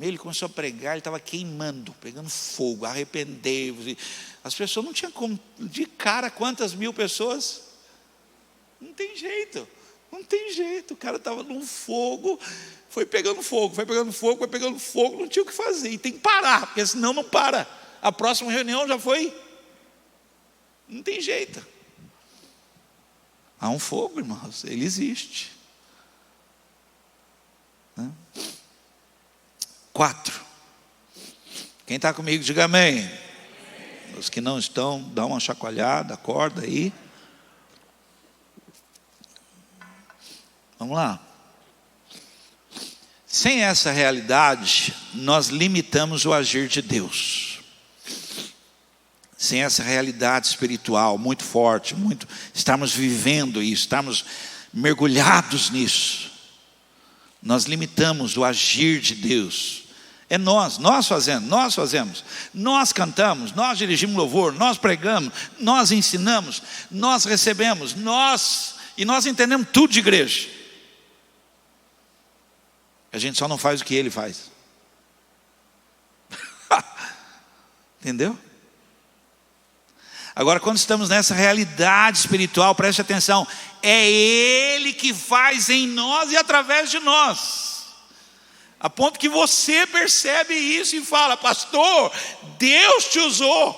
Ele começou a pregar, ele estava queimando, pegando fogo, arrependei-vos. As pessoas não tinham como, de cara, quantas mil pessoas? Não tem jeito. Não tem jeito, o cara estava num fogo, foi pegando fogo, foi pegando fogo, foi pegando fogo, não tinha o que fazer. E tem que parar, porque senão não para. A próxima reunião já foi. Não tem jeito. Há um fogo, irmãos, ele existe. 4. Quem está comigo, diga amém. Os que não estão, dá uma chacoalhada, acorda aí. Vamos lá. Sem essa realidade, nós limitamos o agir de Deus. Sem essa realidade espiritual muito forte, estamos vivendo isso, estamos mergulhados nisso, nós limitamos o agir de Deus. É nós fazemos, nós cantamos, nós dirigimos louvor, nós pregamos, nós ensinamos, nós recebemos, e nós entendemos tudo de igreja. A gente só não faz o que ele faz. Entendeu? Agora, quando estamos nessa realidade espiritual, preste atenção, é Ele que faz em nós e através de nós. A ponto que você percebe isso e fala: pastor, Deus te usou.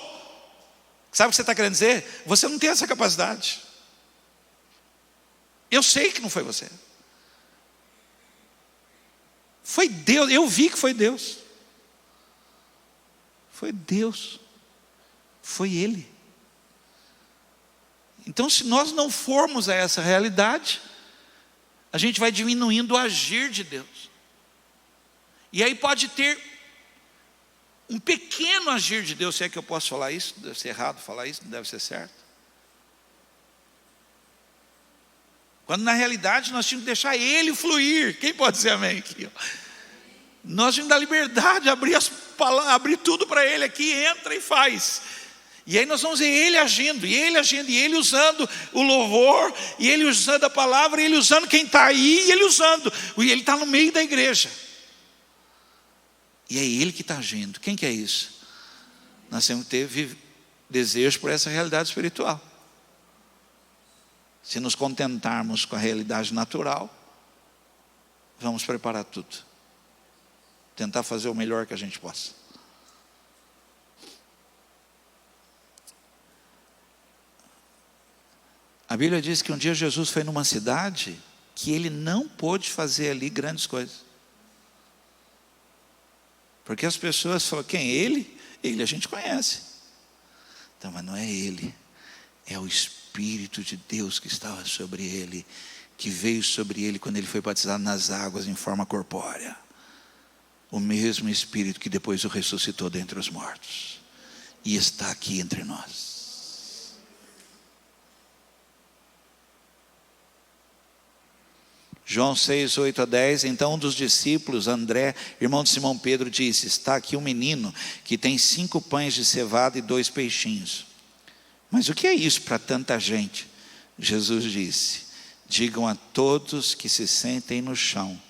Sabe o que você está querendo dizer? Você não tem essa capacidade. Eu sei que não foi você. Foi Deus, eu vi que foi Deus. Foi Deus. Foi Ele. Então, se nós não formos a essa realidade, a gente vai diminuindo o agir de Deus. E aí pode ter um pequeno agir de Deus, se é que eu posso falar isso, deve ser errado falar isso, não deve ser certo. Quando na realidade nós tínhamos que deixar Ele fluir. Quem pode dizer amém aqui? Nós tínhamos que dar liberdade, abrir as palavras, abrir tudo para Ele aqui, entra e faz. E aí nós vamos ver Ele agindo, e Ele usando o louvor, e Ele usando a palavra, e Ele usando quem está aí, e Ele usando, e Ele está no meio da igreja. E é Ele que está agindo. Quem que é isso? Nós temos que ter desejo por essa realidade espiritual. Se nos contentarmos com a realidade natural, vamos preparar tudo. Tentar fazer o melhor que a gente possa. A Bíblia diz que um dia Jesus foi numa cidade que Ele não pôde fazer ali grandes coisas. Porque as pessoas falam: quem? Ele? Ele a gente conhece. Então, mas não é Ele. É o Espírito de Deus que estava sobre Ele, que veio sobre Ele quando Ele foi batizado nas águas em forma corpórea. O mesmo Espírito que depois o ressuscitou dentre os mortos. E está aqui entre nós. João 6, 8 a 10, então um dos discípulos, André, irmão de Simão Pedro, disse: está aqui um menino que tem 5 pães de cevada e 2 peixinhos. Mas o que é isso para tanta gente? Jesus disse: digam a todos que se sentem no chão.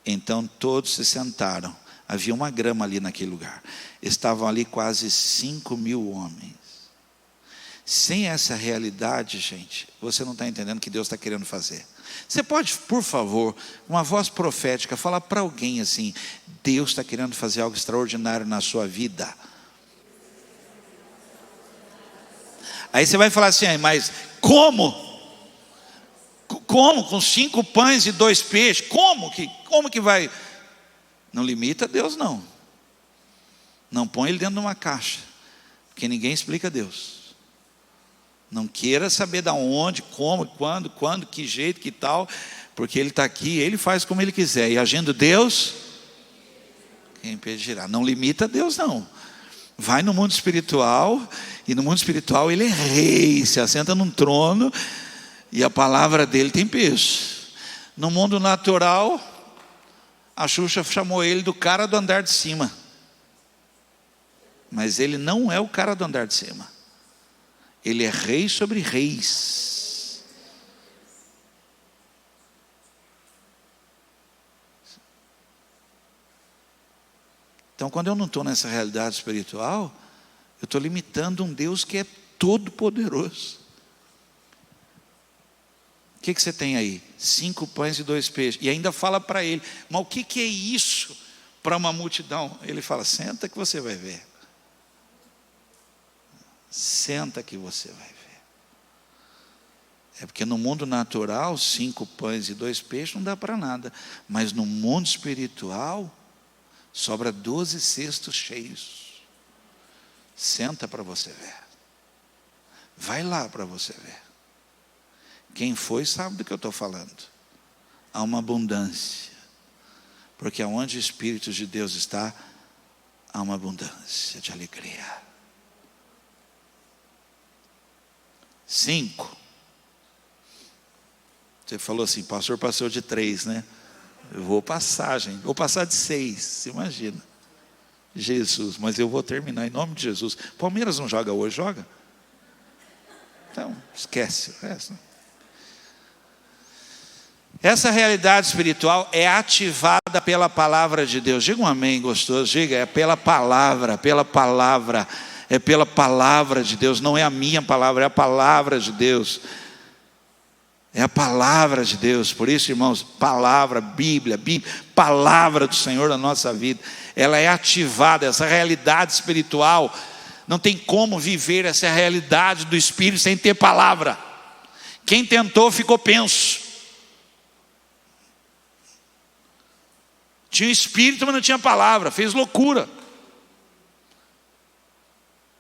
Então todos se sentaram. Havia uma grama ali naquele lugar. Estavam ali quase 5.000 homens. Sem essa realidade, gente, você não está entendendo o que Deus está querendo fazer. Você pode, por favor, uma voz profética, falar para alguém assim: Deus está querendo fazer algo extraordinário na sua vida. Aí você vai falar assim: mas como? Como? Com 5 pães e 2 peixes? Como que vai? Não limita Deus, não. Não põe Ele dentro de uma caixa, porque ninguém explica Deus. Não queira saber de onde, como, quando, que jeito, que tal, porque Ele está aqui, Ele faz como Ele quiser. E agindo Deus, quem impedirá? Não limita Deus, não. Vai no mundo espiritual, e no mundo espiritual Ele é rei, se assenta num trono, e a palavra dele tem peso. No mundo natural, a Xuxa chamou ele do cara do andar de cima. Mas ele não é o cara do andar de cima. Ele é rei sobre reis. Então, quando eu não estou nessa realidade espiritual, eu estou limitando um Deus que é todo poderoso. O que você tem aí? 5 pães e 2 peixes. E ainda fala para ele, mas o que é isso para uma multidão? Ele fala, senta que você vai ver. Senta que você vai ver. É porque no mundo natural, 5 pães e 2 peixes não dá para nada. Mas no mundo espiritual, sobra 12 cestos cheios. Senta para você ver. Vai lá para você ver. Quem foi sabe do que eu estou falando. Há uma abundância. Porque onde o Espírito de Deus está, há uma abundância de alegria. 5. Você falou assim, pastor passou de 3, né? Eu vou passar, gente. Vou passar de 6, você imagina. Jesus, mas eu vou terminar em nome de Jesus. Palmeiras não joga hoje, joga? Então, esquece o resto. Essa realidade espiritual é ativada pela palavra de Deus. Diga um amém gostoso, diga, é pela palavra, é pela palavra de Deus, não é a minha palavra, é a palavra de Deus. É a palavra de Deus. Por isso, irmãos, palavra, Bíblia, palavra do Senhor na nossa vida, ela é ativada, essa realidade espiritual. Não tem como viver essa realidade do Espírito sem ter palavra. Quem tentou ficou penso. Tinha Espírito, mas não tinha palavra, fez loucura.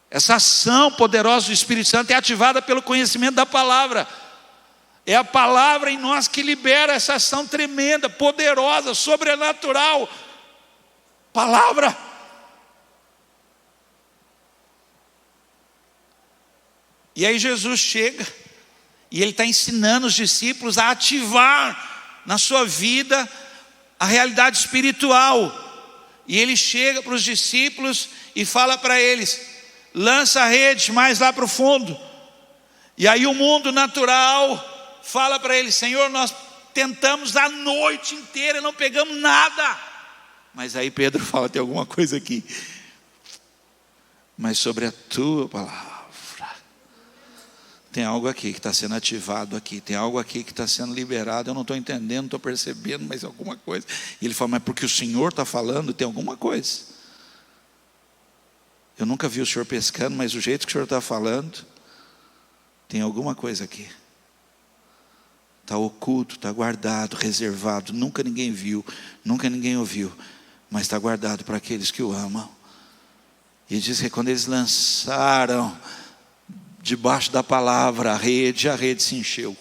Essa ação poderosa do Espírito Santo é ativada pelo conhecimento da palavra. É a palavra em nós que libera essa ação tremenda, poderosa, sobrenatural. Palavra. E aí Jesus chega, e Ele está ensinando os discípulos a ativar na sua vida a realidade espiritual. E Ele chega para os discípulos e fala para eles, lança a rede mais lá para o fundo. E aí o mundo natural fala para ele, Senhor, nós tentamos a noite inteira e não pegamos nada. Mas aí Pedro fala, tem alguma coisa aqui. Mas sobre a tua palavra, tem algo aqui que está sendo ativado aqui, tem algo aqui que está sendo liberado, eu não estou entendendo, não estou percebendo, mas alguma coisa. E ele fala, mas porque o Senhor está falando, tem alguma coisa. Eu nunca vi o Senhor pescando, mas o jeito que o Senhor está falando, tem alguma coisa aqui. Está oculto, está guardado, reservado, nunca ninguém viu, nunca ninguém ouviu, mas está guardado para aqueles que o amam. E diz que quando eles lançaram debaixo da palavra a rede se encheu.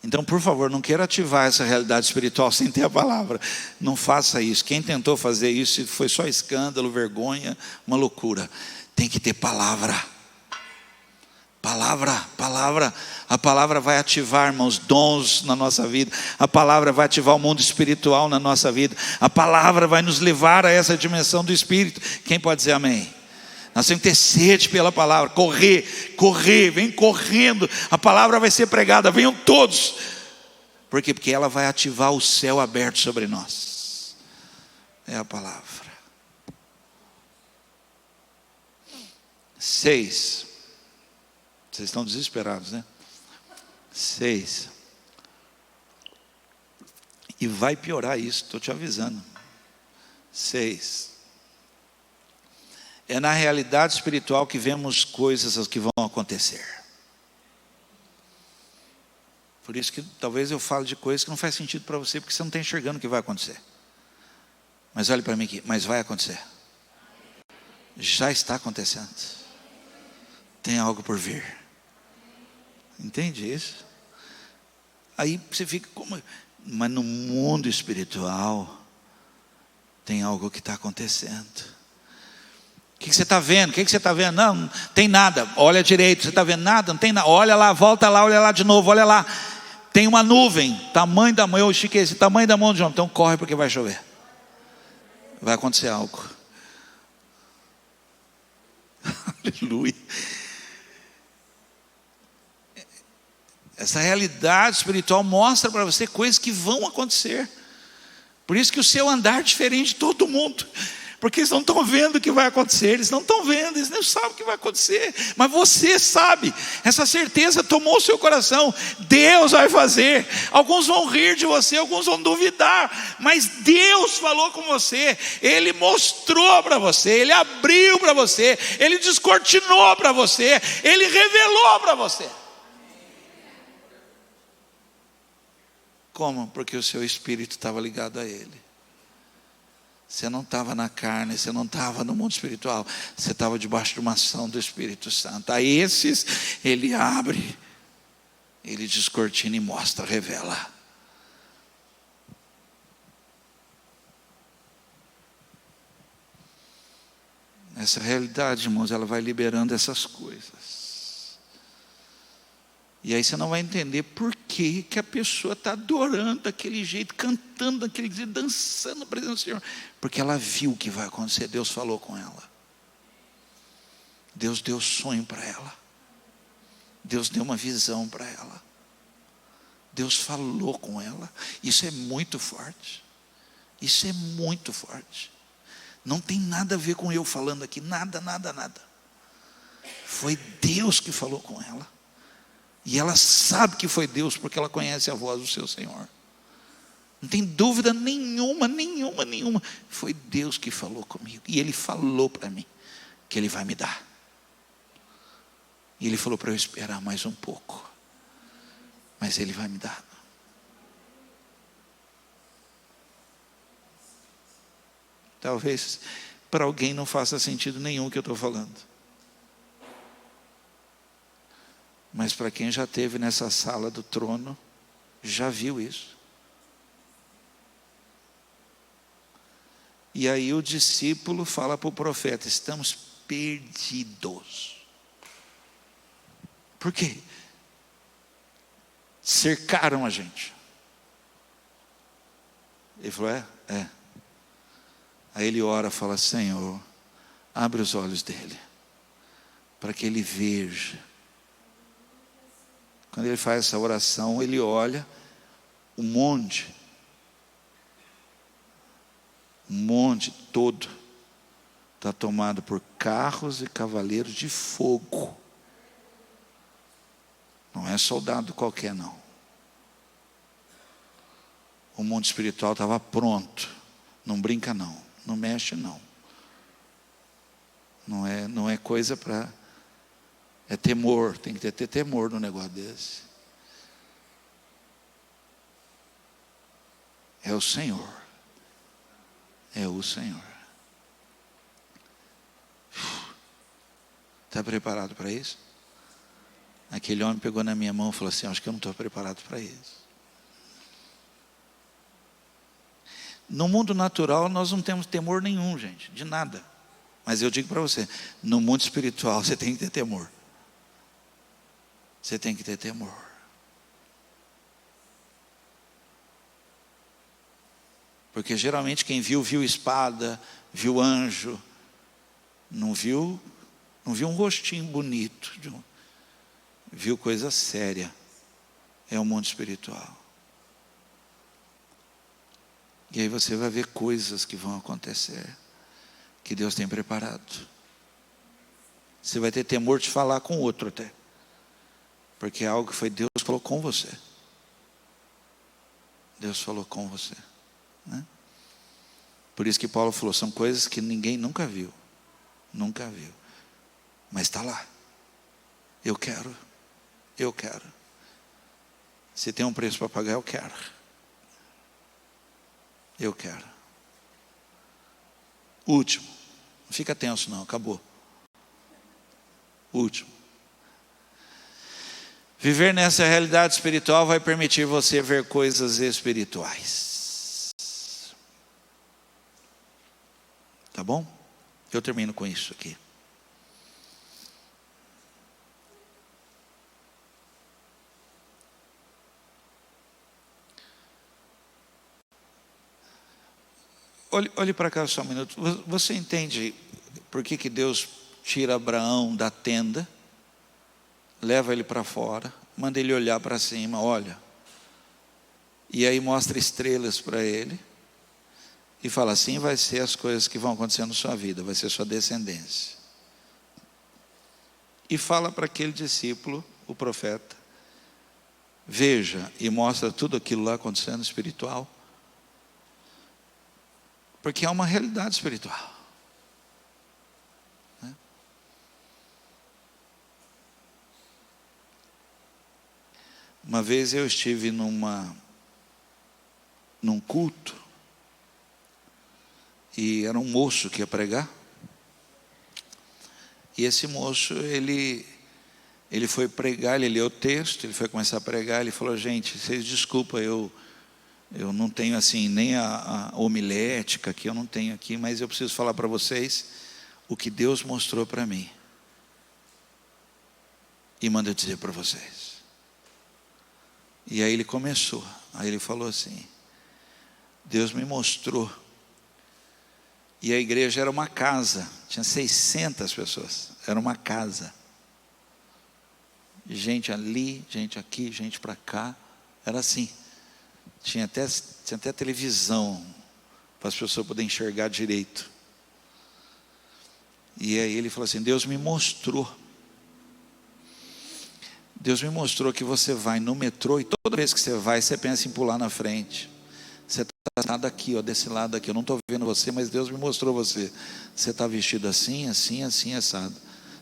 Então, por favor, não queira ativar essa realidade espiritual sem ter a palavra. Não faça isso. Quem tentou fazer isso foi só escândalo, vergonha, uma loucura. Tem que ter palavra. Palavra. A palavra vai ativar, irmãos, dons na nossa vida. A palavra vai ativar o mundo espiritual na nossa vida. A palavra vai nos levar a essa dimensão do Espírito. Quem pode dizer amém? Nós temos que ter sede pela palavra, correr, vem correndo, a palavra vai ser pregada, venham todos. Por quê? Porque ela vai ativar o céu aberto sobre nós. É a palavra. 6. Vocês estão desesperados, né? 6. E vai piorar isso, estou te avisando. 6. É na realidade espiritual que vemos coisas que vão acontecer. Por isso que talvez eu fale de coisas que não faz sentido para você, porque você não está enxergando o que vai acontecer. Mas olhe para mim aqui, mas vai acontecer. Já está acontecendo. Tem algo por vir. Entende isso? Aí você fica como... Mas no mundo espiritual tem algo que está acontecendo. O que você está vendo? O que você está vendo? Não tem nada. Olha direito, você está vendo nada? Não tem nada. Olha lá, volta lá, olha lá de novo, olha lá. Tem uma nuvem, tamanho da mão, eu estiquei esse tamanho da mão de João. Então corre porque vai chover. Vai acontecer algo. Aleluia. Essa realidade espiritual mostra para você coisas que vão acontecer. Por isso que o seu andar é diferente de todo mundo. Porque eles não estão vendo o que vai acontecer, eles não estão vendo, eles não sabem o que vai acontecer, mas você sabe, essa certeza tomou o seu coração, Deus vai fazer. Alguns vão rir de você, alguns vão duvidar, mas Deus falou com você, Ele mostrou para você, Ele abriu para você, Ele descortinou para você, Ele revelou para você. Como? Porque o seu espírito estava ligado a Ele. Você não estava na carne, você não estava no mundo espiritual, você estava debaixo de uma ação do Espírito Santo. A esses, Ele abre, Ele descortina e mostra, revela. Essa realidade, irmãos, ela vai liberando essas coisas. E aí você não vai entender por que a pessoa está adorando daquele jeito, cantando daquele jeito, dançando na presença do Senhor. Porque ela viu o que vai acontecer, Deus falou com ela. Deus deu sonho para ela. Deus deu uma visão para ela. Deus falou com ela. Isso é muito forte. Isso é muito forte. Não tem nada a ver com eu falando aqui, nada. Foi Deus que falou com ela. E ela sabe que foi Deus, porque ela conhece a voz do seu Senhor. Não tem dúvida nenhuma. Foi Deus que falou comigo. E Ele falou para mim que Ele vai me dar. E Ele falou para eu esperar mais um pouco. Mas Ele vai me dar. Talvez para alguém não faça sentido nenhum o que eu estou falando. Mas para quem já esteve nessa sala do trono, já viu isso. E aí o discípulo fala para o profeta: estamos perdidos. Por quê? Cercaram a gente. Ele falou: é. Aí ele ora, fala: Senhor, abre os olhos dele, para que ele veja. Quando ele faz essa oração, ele olha o monte todo está tomado por carros e cavaleiros de fogo. Não é soldado qualquer, não. O mundo espiritual estava pronto. Não brinca, não. Não mexe, não. Não é coisa para... É temor, tem que ter temor no negócio desse. É o Senhor. É o Senhor. Está preparado para isso? Aquele homem pegou na minha mão e falou assim: acho que eu não estou preparado para isso. No mundo natural nós não temos temor nenhum, gente, de nada. Mas eu digo para você, no mundo espiritual você tem que ter temor. Você tem que ter temor. Porque geralmente quem viu espada, viu anjo, não viu um rostinho bonito, viu coisa séria. É o mundo espiritual. E aí você vai ver coisas que vão acontecer, que Deus tem preparado. Você vai ter temor de falar com o outro até. Porque é algo que foi Deus que falou com você. Deus falou com você, né? Por isso que Paulo falou, são coisas que ninguém nunca viu. Nunca viu. Mas está lá. Eu quero. Se tem um preço para pagar, eu quero. Último. Não fica tenso não, acabou. Último. Viver nessa realidade espiritual vai permitir você ver coisas espirituais. Tá bom? Eu termino com isso aqui. Olhe para cá só um minuto. Você entende por que Deus tira Abraão da tenda, leva ele para fora, manda ele olhar para cima, olha, e aí mostra estrelas para ele, e fala: assim vai ser as coisas que vão acontecer na sua vida, vai ser sua descendência. E fala para aquele discípulo, o profeta: veja, e mostra tudo aquilo lá acontecendo espiritual, porque é uma realidade espiritual, né? Uma vez eu estive num culto, e era um moço que ia pregar, e esse moço, ele foi pregar, ele leu o texto, ele foi começar a pregar, ele falou: gente, vocês desculpa, eu não tenho assim, nem a homilética que eu não tenho aqui, mas eu preciso falar para vocês o que Deus mostrou para mim, e manda eu dizer para vocês. E aí ele começou, aí ele falou assim: Deus me mostrou, e a igreja era uma casa, tinha 600 pessoas, era uma casa, gente ali, gente aqui, gente para cá, era assim, tinha até televisão, para as pessoas poderem enxergar direito. E aí ele falou assim: Deus me mostrou que você vai no metrô, e toda vez que você vai, você pensa em pular na frente. Você está aqui, ó, desse lado aqui, eu não estou vendo você, mas Deus me mostrou você. Você está vestido assim, assim, assim, assado.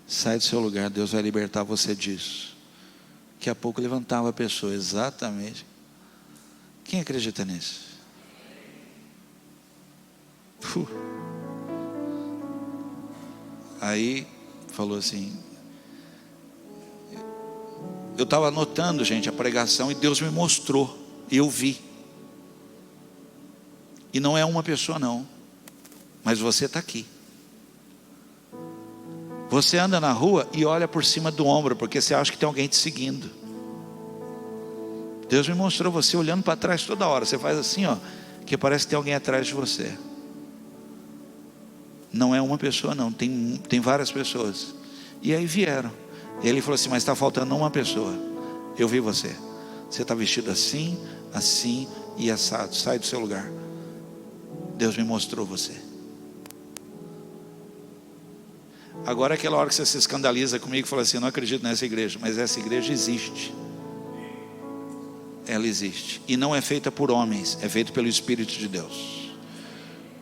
Sai do seu lugar, Deus vai libertar você disso. Daqui a pouco levantava a pessoa, exatamente. Quem acredita nisso? Aí falou assim: eu estava anotando, gente, a pregação, e Deus me mostrou, e eu vi. E não é uma pessoa não, mas você está aqui. Você anda na rua e olha por cima do ombro, porque você acha que tem alguém te seguindo. Deus me mostrou você olhando para trás toda hora. Você faz assim, ó, que parece que tem alguém atrás de você. Não é uma pessoa não, tem várias pessoas. E aí vieram. E ele falou assim: mas está faltando uma pessoa. Eu vi você. Você está vestido assim, assim e assado. Sai do seu lugar. Deus me mostrou você. Agora é aquela hora que você se escandaliza comigo e fala assim: eu não acredito nessa igreja. Mas essa igreja existe. Ela existe. E não é feita por homens, é feita pelo Espírito de Deus.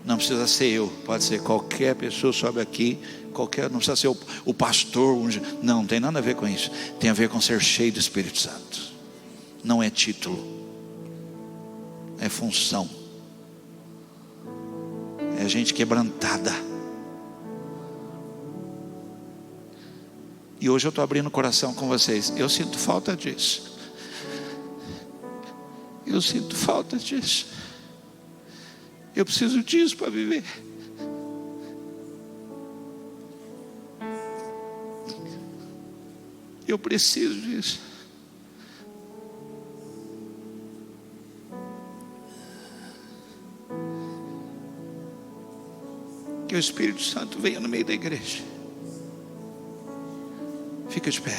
Não precisa ser eu, pode ser qualquer pessoa. Sobe aqui, não precisa ser o pastor. Não tem nada a ver com isso. Tem a ver com ser cheio do Espírito Santo. Não é título, é função. É gente quebrantada. E hoje eu estou abrindo o coração com vocês. Eu sinto falta disso. Eu sinto falta disso. Eu preciso disso para viver. Eu preciso disso. Que o Espírito Santo venha no meio da igreja. Fica de pé.